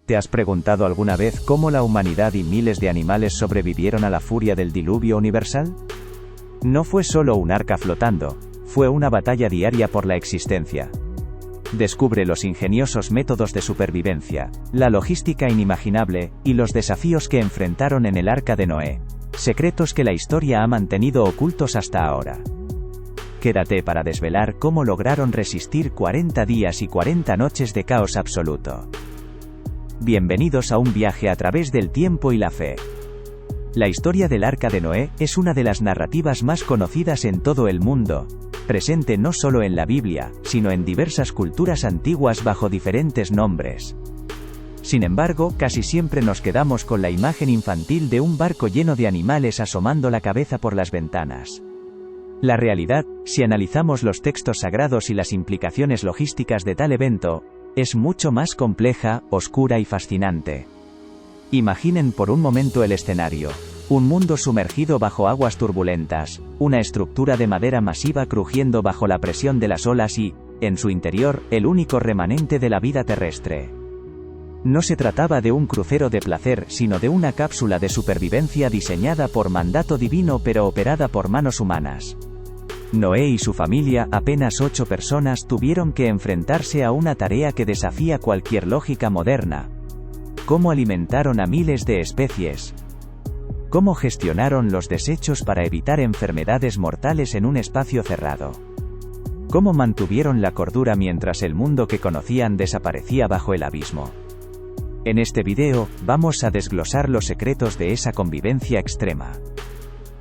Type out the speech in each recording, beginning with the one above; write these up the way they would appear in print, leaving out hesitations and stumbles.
¿Te has preguntado alguna vez cómo la humanidad y miles de animales sobrevivieron a la furia del diluvio universal? No fue solo un arca flotando, fue una batalla diaria por la existencia. Descubre los ingeniosos métodos de supervivencia, la logística inimaginable, y los desafíos que enfrentaron en el Arca de Noé. Secretos que la historia ha mantenido ocultos hasta ahora. Quédate para desvelar cómo lograron resistir 40 días y 40 noches de caos absoluto. Bienvenidos a un viaje a través del tiempo y la fe. La historia del Arca de Noé es una de las narrativas más conocidas en todo el mundo, presente no solo en la Biblia, sino en diversas culturas antiguas bajo diferentes nombres. Sin embargo, casi siempre nos quedamos con la imagen infantil de un barco lleno de animales asomando la cabeza por las ventanas. La realidad, si analizamos los textos sagrados y las implicaciones logísticas de tal evento, es mucho más compleja, oscura y fascinante. Imaginen por un momento el escenario. Un mundo sumergido bajo aguas turbulentas, una estructura de madera masiva crujiendo bajo la presión de las olas y, en su interior, el único remanente de la vida terrestre. No se trataba de un crucero de placer, sino de una cápsula de supervivencia diseñada por mandato divino pero operada por manos humanas. Noé y su familia, apenas 8 personas, tuvieron que enfrentarse a una tarea que desafía cualquier lógica moderna. ¿Cómo alimentaron a miles de especies? ¿Cómo gestionaron los desechos para evitar enfermedades mortales en un espacio cerrado? ¿Cómo mantuvieron la cordura mientras el mundo que conocían desaparecía bajo el abismo? En este video, vamos a desglosar los secretos de esa convivencia extrema.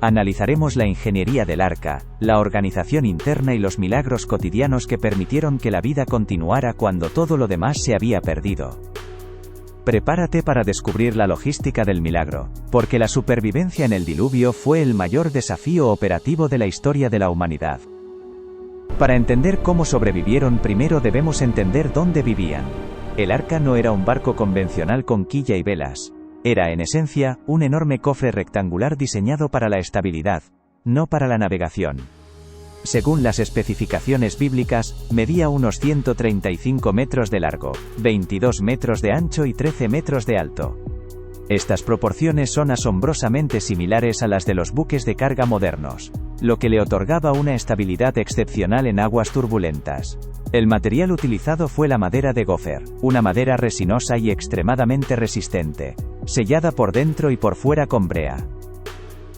Analizaremos la ingeniería del arca, la organización interna y los milagros cotidianos que permitieron que la vida continuara cuando todo lo demás se había perdido. Prepárate para descubrir la logística del milagro, porque la supervivencia en el diluvio fue el mayor desafío operativo de la historia de la humanidad. Para entender cómo sobrevivieron, primero debemos entender dónde vivían. El arca no era un barco convencional con quilla y velas. Era, en esencia, un enorme cofre rectangular diseñado para la estabilidad, no para la navegación. Según las especificaciones bíblicas, medía unos 135 metros de largo, 22 metros de ancho y 13 metros de alto. Estas proporciones son asombrosamente similares a las de los buques de carga modernos, lo que le otorgaba una estabilidad excepcional en aguas turbulentas. El material utilizado fue la madera de gofer, una madera resinosa y extremadamente resistente, sellada por dentro y por fuera con brea.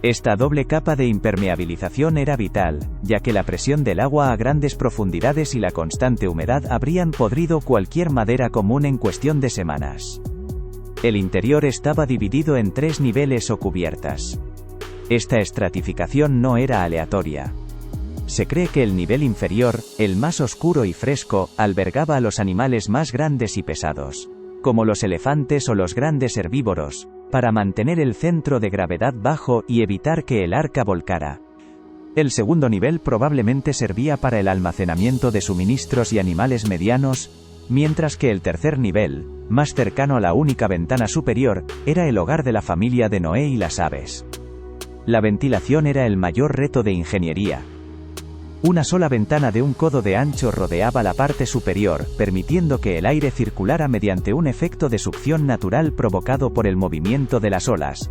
Esta doble capa de impermeabilización era vital, ya que la presión del agua a grandes profundidades y la constante humedad habrían podrido cualquier madera común en cuestión de semanas. El interior estaba dividido en 3 niveles o cubiertas. Esta estratificación no era aleatoria. Se cree que el nivel inferior, el más oscuro y fresco, albergaba a los animales más grandes y pesados, como los elefantes o los grandes herbívoros, para mantener el centro de gravedad bajo y evitar que el arca volcara. El segundo nivel probablemente servía para el almacenamiento de suministros y animales medianos, mientras que el tercer nivel, más cercano a la única ventana superior, era el hogar de la familia de Noé y las aves. La ventilación era el mayor reto de ingeniería. Una sola ventana de un codo de ancho rodeaba la parte superior, permitiendo que el aire circulara mediante un efecto de succión natural provocado por el movimiento de las olas.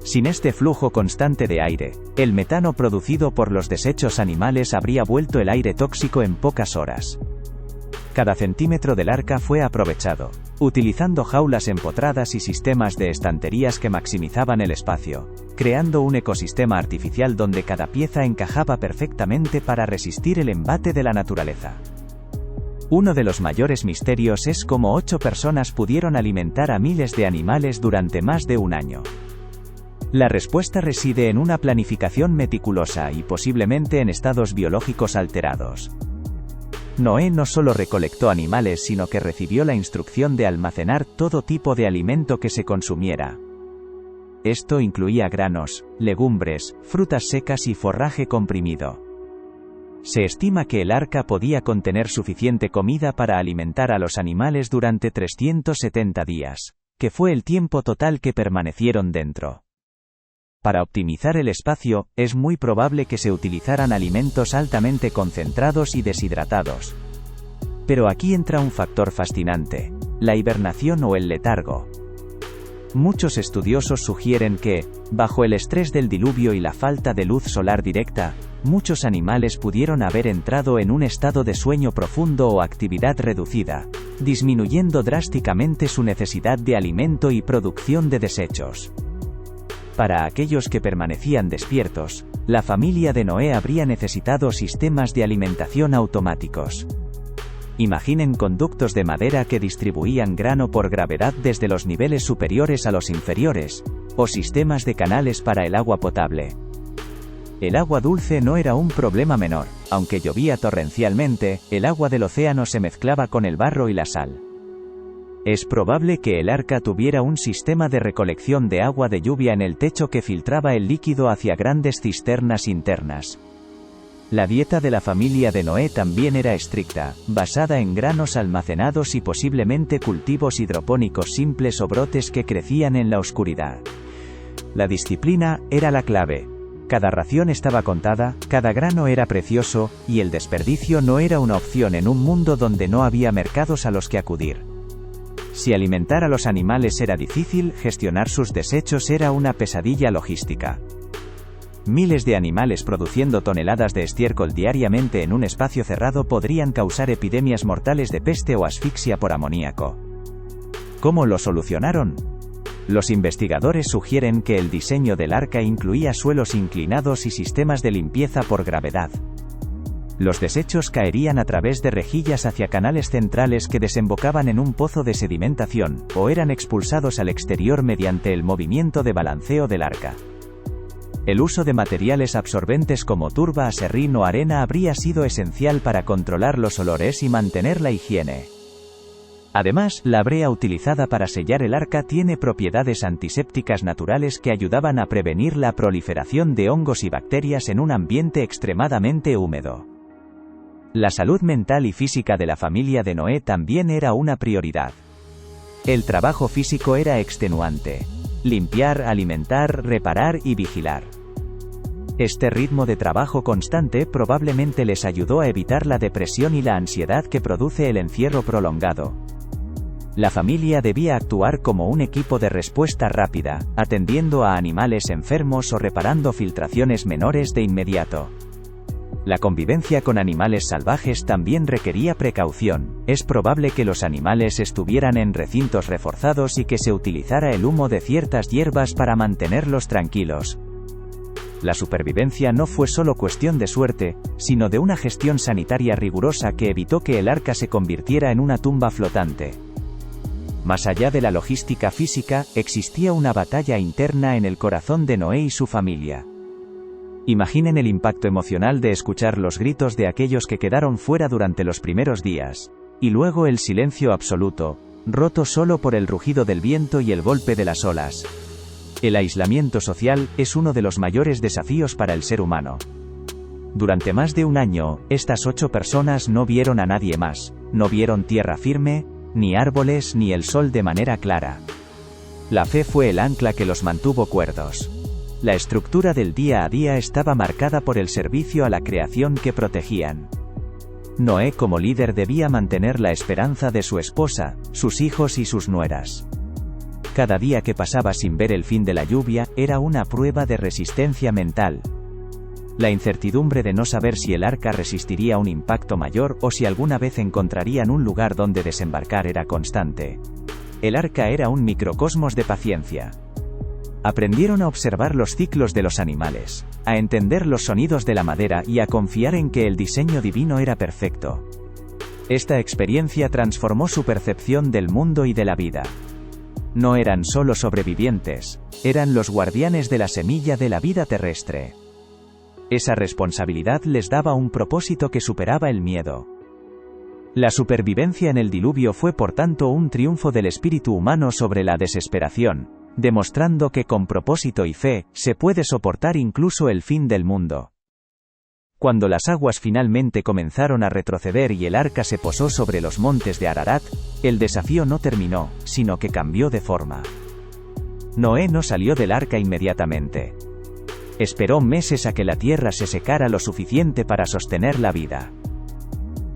Sin este flujo constante de aire, el metano producido por los desechos animales habría vuelto el aire tóxico en pocas horas. Cada centímetro del arca fue aprovechado, utilizando jaulas empotradas y sistemas de estanterías que maximizaban el espacio, creando un ecosistema artificial donde cada pieza encajaba perfectamente para resistir el embate de la naturaleza. Uno de los mayores misterios es cómo 8 personas pudieron alimentar a miles de animales durante más de un año. La respuesta reside en una planificación meticulosa y posiblemente en estados biológicos alterados. Noé no solo recolectó animales, sino que recibió la instrucción de almacenar todo tipo de alimento que se consumiera. Esto incluía granos, legumbres, frutas secas y forraje comprimido. Se estima que el arca podía contener suficiente comida para alimentar a los animales durante 370 días, que fue el tiempo total que permanecieron dentro. Para optimizar el espacio, es muy probable que se utilizaran alimentos altamente concentrados y deshidratados. Pero aquí entra un factor fascinante. la hibernación o el letargo. Muchos estudiosos sugieren que, bajo el estrés del diluvio y la falta de luz solar directa, muchos animales pudieron haber entrado en un estado de sueño profundo o actividad reducida, disminuyendo drásticamente su necesidad de alimento y producción de desechos. Para aquellos que permanecían despiertos, la familia de Noé habría necesitado sistemas de alimentación automáticos. Imaginen conductos de madera que distribuían grano por gravedad desde los niveles superiores a los inferiores, o sistemas de canales para el agua potable. El agua dulce no era un problema menor, aunque llovía torrencialmente, el agua del océano se mezclaba con el barro y la sal. Es probable que el arca tuviera un sistema de recolección de agua de lluvia en el techo que filtraba el líquido hacia grandes cisternas internas. La dieta de la familia de Noé también era estricta, basada en granos almacenados y posiblemente cultivos hidropónicos simples o brotes que crecían en la oscuridad. La disciplina era la clave. Cada ración estaba contada, cada grano era precioso, y el desperdicio no era una opción en un mundo donde no había mercados a los que acudir. Si alimentar a los animales era difícil, gestionar sus desechos era una pesadilla logística. Miles de animales produciendo toneladas de estiércol diariamente en un espacio cerrado podrían causar epidemias mortales de peste o asfixia por amoníaco. ¿Cómo lo solucionaron? Los investigadores sugieren que el diseño del arca incluía suelos inclinados y sistemas de limpieza por gravedad. Los desechos caerían a través de rejillas hacia canales centrales que desembocaban en un pozo de sedimentación, o eran expulsados al exterior mediante el movimiento de balanceo del arca. El uso de materiales absorbentes como turba, aserrín o arena habría sido esencial para controlar los olores y mantener la higiene. Además, la brea utilizada para sellar el arca tiene propiedades antisépticas naturales que ayudaban a prevenir la proliferación de hongos y bacterias en un ambiente extremadamente húmedo. La salud mental y física de la familia de Noé también era una prioridad. El trabajo físico era extenuante. Limpiar, alimentar, reparar y vigilar. Este ritmo de trabajo constante probablemente les ayudó a evitar la depresión y la ansiedad que produce el encierro prolongado. La familia debía actuar como un equipo de respuesta rápida, atendiendo a animales enfermos o reparando filtraciones menores de inmediato. La convivencia con animales salvajes también requería precaución. Es probable que los animales estuvieran en recintos reforzados y que se utilizara el humo de ciertas hierbas para mantenerlos tranquilos. La supervivencia no fue solo cuestión de suerte, sino de una gestión sanitaria rigurosa que evitó que el arca se convirtiera en una tumba flotante. Más allá de la logística física, existía una batalla interna en el corazón de Noé y su familia. Imaginen el impacto emocional de escuchar los gritos de aquellos que quedaron fuera durante los primeros días, y luego el silencio absoluto, roto solo por el rugido del viento y el golpe de las olas. El aislamiento social es uno de los mayores desafíos para el ser humano. Durante más de un año, estas 8 personas no vieron a nadie más, no vieron tierra firme, ni árboles ni el sol de manera clara. La fe fue el ancla que los mantuvo cuerdos. La estructura del día a día estaba marcada por el servicio a la creación que protegían. Noé como líder debía mantener la esperanza de su esposa, sus hijos y sus nueras. Cada día que pasaba sin ver el fin de la lluvia, era una prueba de resistencia mental. La incertidumbre de no saber si el arca resistiría un impacto mayor o si alguna vez encontrarían un lugar donde desembarcar era constante. El arca era un microcosmos de paciencia. Aprendieron a observar los ciclos de los animales, a entender los sonidos de la madera y a confiar en que el diseño divino era perfecto. Esta experiencia transformó su percepción del mundo y de la vida. No eran solo sobrevivientes, eran los guardianes de la semilla de la vida terrestre. Esa responsabilidad les daba un propósito que superaba el miedo. La supervivencia en el diluvio fue por tanto un triunfo del espíritu humano sobre la desesperación, demostrando que con propósito y fe, se puede soportar incluso el fin del mundo. Cuando las aguas finalmente comenzaron a retroceder y el arca se posó sobre los montes de Ararat, el desafío no terminó, sino que cambió de forma. Noé no salió del arca inmediatamente. Esperó meses a que la tierra se secara lo suficiente para sostener la vida.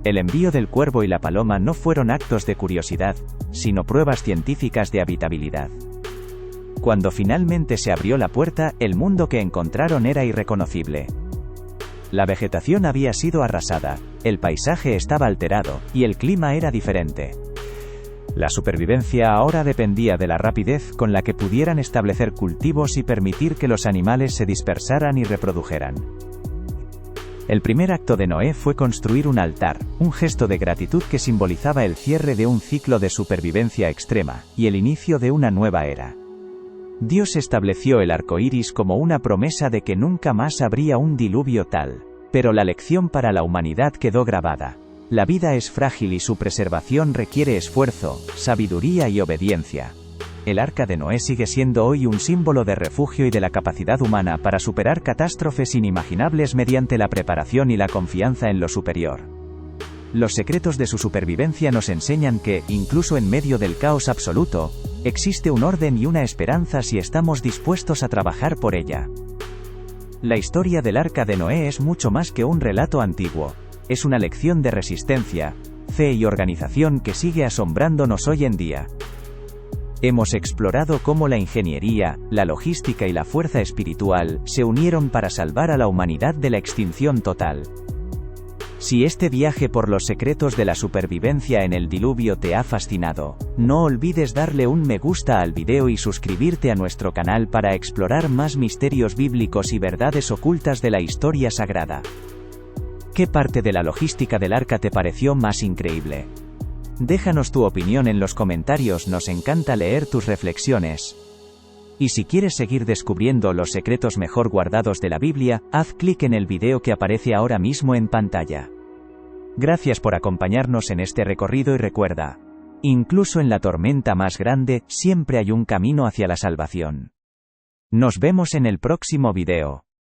El envío del cuervo y la paloma no fueron actos de curiosidad, sino pruebas científicas de habitabilidad. Cuando finalmente se abrió la puerta, el mundo que encontraron era irreconocible. La vegetación había sido arrasada, el paisaje estaba alterado, y el clima era diferente. La supervivencia ahora dependía de la rapidez con la que pudieran establecer cultivos y permitir que los animales se dispersaran y reprodujeran. El primer acto de Noé fue construir un altar, un gesto de gratitud que simbolizaba el cierre de un ciclo de supervivencia extrema, y el inicio de una nueva era. Dios estableció el arco iris como una promesa de que nunca más habría un diluvio tal. Pero la lección para la humanidad quedó grabada. La vida es frágil y su preservación requiere esfuerzo, sabiduría y obediencia. El Arca de Noé sigue siendo hoy un símbolo de refugio y de la capacidad humana para superar catástrofes inimaginables mediante la preparación y la confianza en lo superior. Los secretos de su supervivencia nos enseñan que, incluso en medio del caos absoluto, existe un orden y una esperanza si estamos dispuestos a trabajar por ella. La historia del Arca de Noé es mucho más que un relato antiguo. Es una lección de resistencia, fe y organización que sigue asombrándonos hoy en día. Hemos explorado cómo la ingeniería, la logística y la fuerza espiritual se unieron para salvar a la humanidad de la extinción total. Si este viaje por los secretos de la supervivencia en el diluvio te ha fascinado, no olvides darle un me gusta al video y suscribirte a nuestro canal para explorar más misterios bíblicos y verdades ocultas de la historia sagrada. ¿Qué parte de la logística del arca te pareció más increíble? Déjanos tu opinión en los comentarios, nos encanta leer tus reflexiones. Y si quieres seguir descubriendo los secretos mejor guardados de la Biblia, haz clic en el video que aparece ahora mismo en pantalla. Gracias por acompañarnos en este recorrido y recuerda, incluso en la tormenta más grande, siempre hay un camino hacia la salvación. Nos vemos en el próximo video.